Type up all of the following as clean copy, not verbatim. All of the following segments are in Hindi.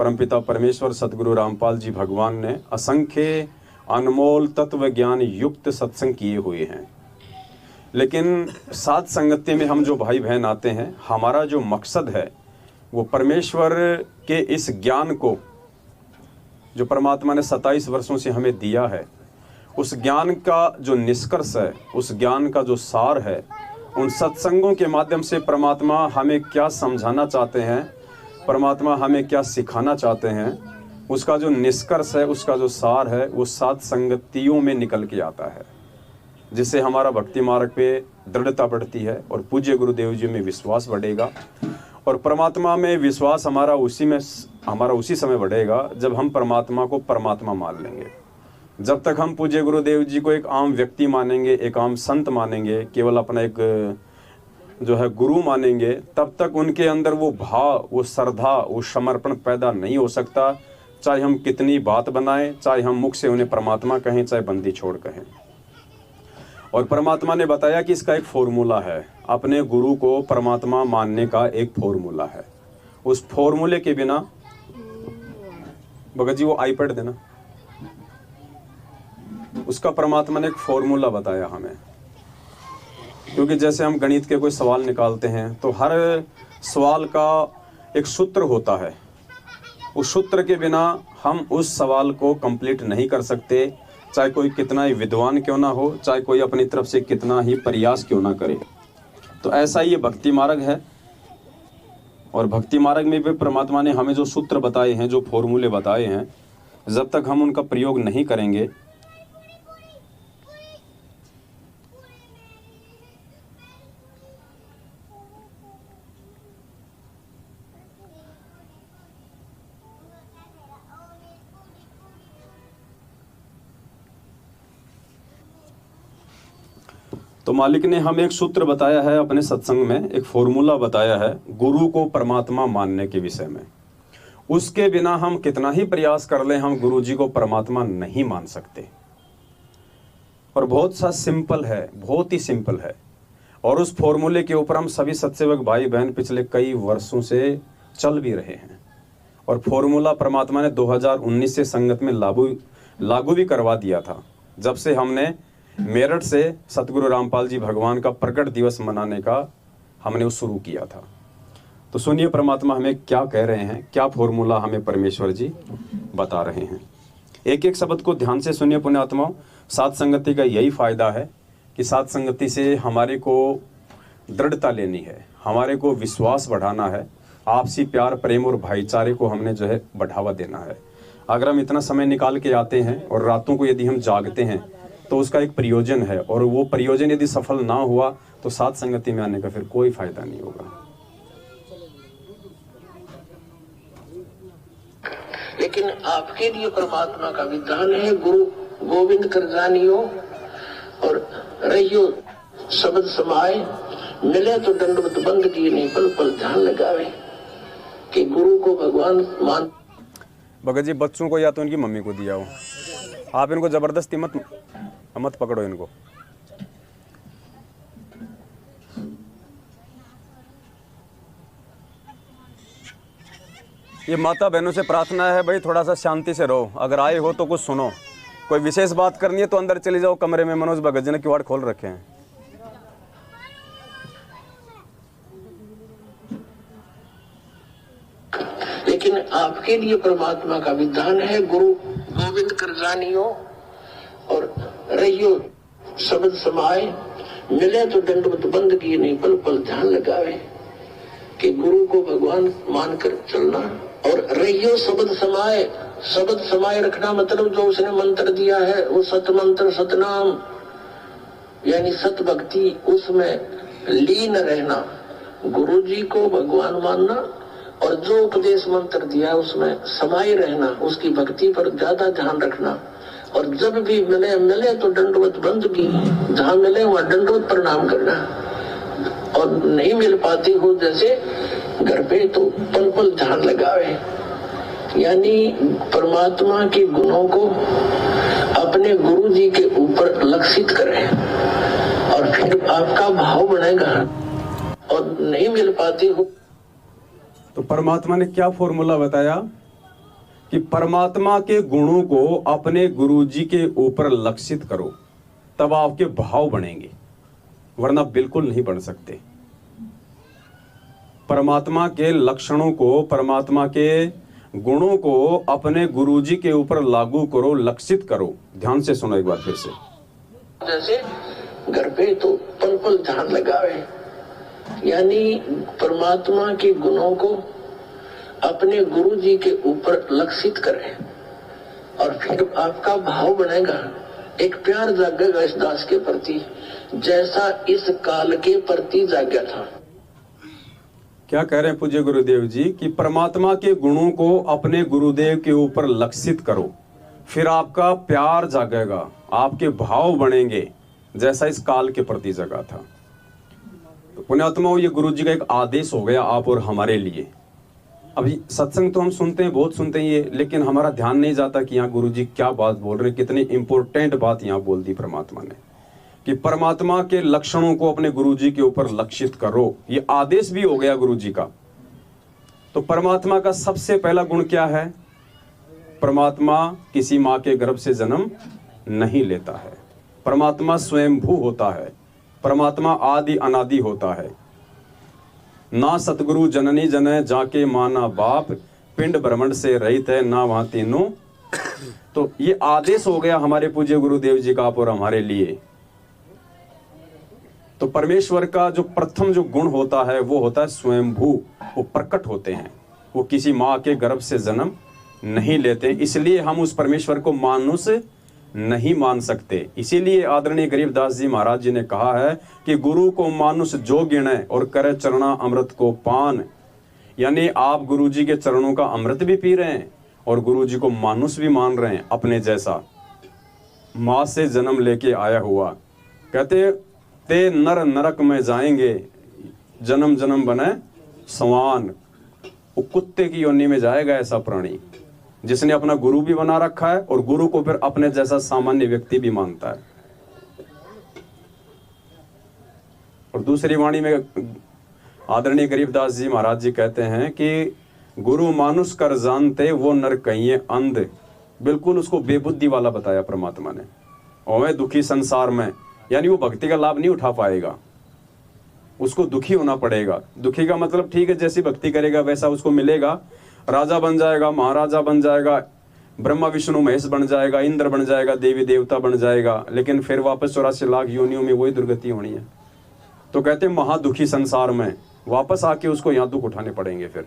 परमपिता परमेश्वर सतगुरु रामपाल जी भगवान ने असंख्य अनमोल तत्व ज्ञान युक्त सत्संग किए हुए हैं। लेकिन साथ संगति में हम जो भाई बहन आते हैं, हमारा जो मकसद है वो परमेश्वर के इस ज्ञान को जो परमात्मा ने 27 वर्षों से हमें दिया है, उस ज्ञान का जो निष्कर्ष है, उस ज्ञान का जो सार है, उन सत्संगों के माध्यम से परमात्मा हमें क्या समझाना चाहते हैं, परमात्मा हमें क्या सिखाना चाहते हैं, उसका जो निष्कर्ष है, उसका जो सार है, वो सात संगतियों में निकल के आता है, जिससे हमारा भक्ति मार्ग पे दृढ़ता बढ़ती है और पूज्य गुरुदेव जी में विश्वास बढ़ेगा। और परमात्मा में विश्वास हमारा उसी समय बढ़ेगा जब हम परमात्मा को परमात्मा मान लेंगे। जब तक हम पूज्य गुरुदेव जी को एक आम व्यक्ति मानेंगे, एक आम संत मानेंगे, केवल अपना एक जो है गुरु मानेंगे, तब तक उनके अंदर वो भाव, वो श्रद्धा, वो समर्पण पैदा नहीं हो सकता। चाहे हम कितनी बात बनाएं, चाहे हम मुख से उन्हें परमात्मा कहें, चाहे बंदी छोड़ कहें। और परमात्मा ने बताया कि इसका एक फॉर्मूला है, अपने गुरु को परमात्मा मानने का एक फॉर्मूला है। उस फॉर्मूले के बिना, भगत जी वो आईपैड देना, उसका परमात्मा ने एक फॉर्मूला बताया हमें। क्योंकि जैसे हम गणित के कोई सवाल निकालते हैं तो हर सवाल का एक सूत्र होता है, उस सूत्र के बिना हम उस सवाल को कंप्लीट नहीं कर सकते, चाहे कोई कितना ही विद्वान क्यों ना हो, चाहे कोई अपनी तरफ से कितना ही प्रयास क्यों ना करे। तो ऐसा ही ये भक्ति मार्ग है। और भक्ति मार्ग में भी परमात्मा ने हमें जो सूत्र बताए हैं, जो फॉर्मूले बताए हैं, जब तक हम उनका प्रयोग नहीं करेंगे, तो मालिक ने हमें एक सूत्र बताया है अपने सत्संग में, एक फॉर्मूला बताया है गुरु को परमात्मा मानने के विषय में। उसके बिना हम कितना ही प्रयास कर लें, हम गुरु जी को परमात्मा नहीं मान सकते। और बहुत सा सिंपल है, बहुत ही सिंपल है। और उस फॉर्मूले के ऊपर हम सभी सत्सेवक भाई बहन पिछले कई वर्षों से चल भी रहे हैं। और फॉर्मूला परमात्मा ने 2019 से संगत में लागू भी करवा दिया था, जब से हमने मेरठ से सतगुरु रामपाल जी भगवान का प्रकट दिवस मनाने का हमने वो शुरू किया था। तो सुनिए परमात्मा हमें क्या कह रहे हैं, क्या फॉर्मूला हमें परमेश्वर जी बता रहे हैं। एक एक शब्द को ध्यान से सुनिए पुण्यात्माओं। साथ संगति का यही फायदा है कि साथ संगति से हमारे को दृढ़ता लेनी है, हमारे को विश्वास बढ़ाना है, आपसी प्यार प्रेम और भाईचारे को हमने जो है बढ़ावा देना है। अगर हम इतना समय निकाल के आते हैं और रातों को यदि हम जागते हैं तो उसका एक प्रयोजन है, और वो प्रयोजन यदि सफल ना हुआ तो साथ संगति में आने का फिर कोई फायदा नहीं होगा। लेकिन आपके लिए परमात्मा का विधान है, गुरु गोविंद कर जानियो और रहियो शब्द समाए, मिले तो दंडवत बंद किए नहीं पल पल ध्यान लगावे, कि गुरु को भगवान मान। भगत जी बच्चों को या तो उनकी मम्मी को दिया हो, आप इनको जबरदस्ती मत पकड़ो इनको। ये माता बहनों से प्रार्थना है भाई, थोड़ा सा शांति से रहो। अगर आए हो तो कुछ सुनो, कोई विशेष बात करनी है तो अंदर चले जाओ कमरे में। मनोज भगत जी ने किवाड़ खोल रखे हैं। लेकिन आपके लिए परमात्मा का विधान है, गुरु गोविंद कर जानियो और रहियो शब्द समाए, मिले तो दंडवत बंद किए नहीं पल पल ध्यान लगावे, कि गुरु को भगवान मानकर चलना और रहियो शब्द समाए। शब्द समाए रखना मतलब जो उसने मंत्र दिया है वो सत मंत्र सतनाम, यानी सत भक्ति, उसमें लीन रहना, गुरु जी को भगवान मानना और जो उपदेश मंत्र दिया उसमें समाये रहना, उसकी भक्ति पर ज्यादा ध्यान रखना। और जब भी मिले तो दंडवत बंद की, जहाँ मिले वहाँ दंडवत प्रणाम करना, और नहीं मिल पाती हो जैसे घर पे तो पल पल ध्यान लगावे। यानी परमात्मा के गुणों को अपने गुरु जी के ऊपर लक्षित करें और फिर आपका भाव बनेगा। और नहीं मिल पाती हो तो परमात्मा ने क्या फॉर्मूला बताया कि परमात्मा के गुणों को अपने गुरुजी के ऊपर लक्षित करो, तब आपके भाव बढ़ेंगे, वरना बिल्कुल नहीं बढ़ सकते। परमात्मा के लक्षणों को, परमात्मा के गुणों को अपने गुरुजी के ऊपर लागू करो, लक्षित करो। ध्यान से सुनो एक बार फिर से। जैसे घर पे तो पल पल ध्यान लगावे, यानी परमात्मा के गुणों को अपने गुरु जी के ऊपर लक्षित करें, और फिर आपका भाव बनेगा, एक प्यार जागेगा इस दास के प्रति, जैसा इस काल के प्रति जागा था। क्या कह रहे हैं पूज्य गुरुदेव जी कि परमात्मा के गुणों को अपने गुरुदेव के ऊपर लक्षित करो, फिर आपका प्यार जागेगा, आपके भाव बढ़ेंगे, जैसा इस काल के प्रति जगा था। तो पुण्यात्माओं, ये गुरु जी का एक आदेश हो गया आप और हमारे लिए। अभी सत्संग तो हम सुनते हैं, बहुत सुनते हैं ये, लेकिन हमारा ध्यान नहीं जाता कि यहाँ गुरु जी क्या बात बोल रहे हैं, कितनी इंपॉर्टेंट बात यहाँ बोल दी परमात्मा ने कि परमात्मा के लक्षणों को अपने गुरु जी के ऊपर लक्षित करो। ये आदेश भी हो गया गुरु जी का। तो परमात्मा का सबसे पहला गुण क्या है? परमात्मा किसी माँ के गर्भ से जन्म नहीं लेता है। परमात्मा स्वयंभू होता है। परमात्मा आदि अनादि होता है। ना सतगुरु जननी जने जाके माना बाप, पिंड ब्रह्मांड से रहित है ना वहां तीनों। तो ये आदेश हो गया हमारे पूज्य गुरुदेव जी का आप और हमारे लिए। तो परमेश्वर का जो प्रथम जो गुण होता है वो होता है स्वयंभू। वो प्रकट होते हैं, वो किसी माँ के गर्भ से जन्म नहीं लेते, इसलिए हम उस परमेश्वर को मानुष नहीं मान सकते। इसीलिए आदरणीय गरीबदास जी महाराज जी ने कहा है कि गुरु को मानुष जो गिने और करे चरणा अमृत को पान। यानी आप गुरु जी के चरणों का अमृत भी पी रहे हैं और गुरु जी को मानुष भी मान रहे हैं, अपने जैसा माँ से जन्म लेके आया हुआ। कहते ते नर नरक में जाएंगे, जन्म जन्म बने समान। वो कुत्ते की योनि में जाएगा ऐसा प्राणी जिसने अपना गुरु भी बना रखा है और गुरु को फिर अपने जैसा सामान्य व्यक्ति भी मानता है। और दूसरी वाणी में आदरणीय गरीबदास जी महाराज जी कहते हैं कि गुरु मानुष कर जानते वो नर कहिए अंध। बिल्कुल उसको बेबुद्धि वाला बताया परमात्मा ने। और दुखी संसार में, यानी वो भक्ति का लाभ नहीं उठा पाएगा, उसको दुखी होना पड़ेगा। दुखी का मतलब ठीक है, जैसी भक्ति करेगा वैसा उसको मिलेगा। राजा बन जाएगा, महाराजा बन जाएगा, ब्रह्मा विष्णु महेश बन जाएगा, इंद्र बन जाएगा, देवी देवता बन जाएगा, लेकिन फिर वापस 84 लाख योनियों में वही दुर्गति होनी है। तो कहते हैं महादुखी संसार में वापस आके उसको यहाँ दुख उठाने पड़ेंगे फिर,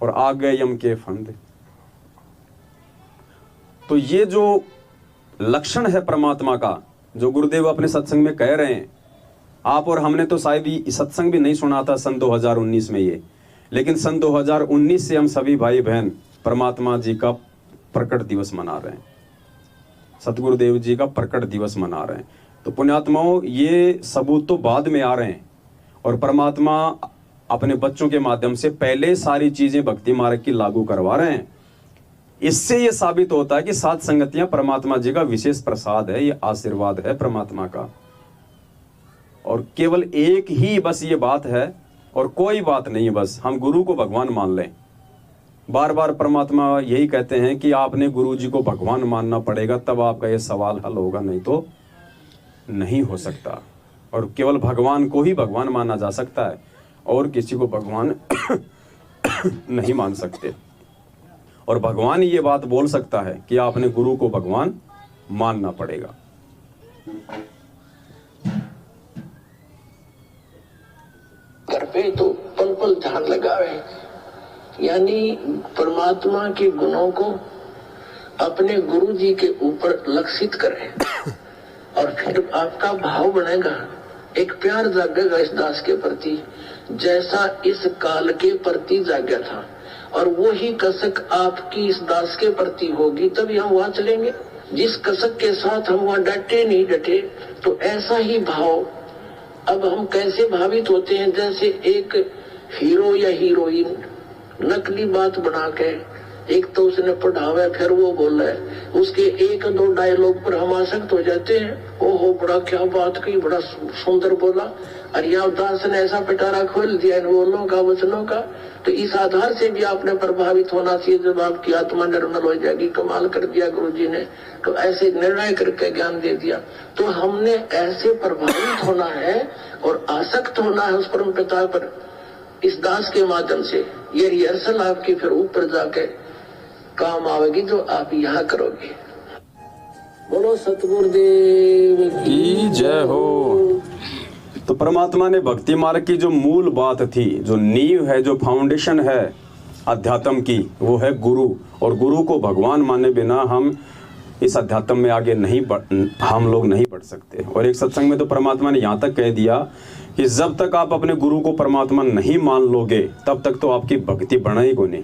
और आ गए यम के फंद। तो ये जो लक्षण है परमात्मा का, जो गुरुदेव अपने सत्संग में कह रहे हैं, आप और हमने तो शायद ये सत्संग भी नहीं सुना था सन 2019 में ये, लेकिन सन 2019 से हम सभी भाई बहन परमात्मा जी का प्रकट दिवस मना रहे हैं, सतगुरुदेव जी का प्रकट दिवस मना रहे हैं। तो पुण्यात्माओं, ये सबूत तो बाद में आ रहे हैं, और परमात्मा अपने बच्चों के माध्यम से पहले सारी चीजें भक्ति मार्ग की लागू करवा रहे हैं। इससे ये साबित होता है कि सात संगतियां परमात्मा जी का विशेष प्रसाद है, ये आशीर्वाद है परमात्मा का। और केवल एक ही बस ये बात है और कोई बात नहीं है, बस हम गुरु को भगवान मान लें। बार बार परमात्मा यही कहते हैं कि आपने गुरु जी को भगवान मानना पड़ेगा, तब आपका ये सवाल हल होगा, नहीं तो नहीं हो सकता। और केवल भगवान को ही भगवान माना जा सकता है, और किसी को भगवान नहीं मान सकते। और भगवान ये बात बोल सकता है कि आपने गुरु को भगवान मानना पड़ेगा। घर पे तो पल पल ध्यान लगावे, यानी परमात्मा के गुणों को अपने गुरु जी के ऊपर लक्षित करें, और फिर आपका भाव बनेगा, एक प्यार जागेगा इस दास के प्रति, जैसा इस काल के प्रति जागा था। और वो ही कसक आपकी इस दास के प्रति होगी, तभी हम वहां चलेंगे। जिस कसक के साथ हम वहां डटे नहीं डटे, तो ऐसा ही भाव। अब हम कैसे भावित होते हैं, जैसे एक हीरो या हीरोइन नकली बात बना के एक तो उसने पढ़ावा, फिर वो बोला है, उसके एक दो डायलॉग पर हम आसक्त हो जाते हैं। ओहो बड़ा क्या बात की, बड़ा सुंदर बोला। अरियादास ने ऐसा पिटारा खोल दिया इन बोलों का, वचनों का। तो इस आधार से भी आपने प्रभावित होना चाहिए, जब आपकी आत्मा निर्मल हो जाएगी। कमाल कर दिया गुरु जी ने, तो ऐसे निर्णय करके ज्ञान दे दिया। तो हमने ऐसे प्रभावित होना है और आसक्त होना है उस परम पिता पर, इस दास के माध्यम से। ये रिहर्सल आपकी फिर ऊपर जाके काम आवेगी, जो आप यहाँ करोगे। बोलो सतगुरुदेव की जय हो। तो परमात्मा ने भक्ति मार्ग की जो मूल बात थी, जो नींव है, जो फाउंडेशन है अध्यात्म की, वो है गुरु। और गुरु को भगवान माने बिना हम इस अध्यात्म में आगे हम लोग नहीं बढ़ सकते। और एक सत्संग में तो परमात्मा ने यहाँ तक कह दिया कि जब तक आप अपने गुरु को परमात्मा नहीं मान लोगे, तब तक तो आपकी भक्ति बढ़ेगी नहीं।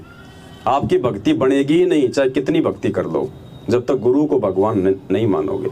आपकी भक्ति बढ़ेगी ही नहीं, चाहे कितनी भक्ति कर लो, जब तक गुरु को भगवान नहीं मानोगे।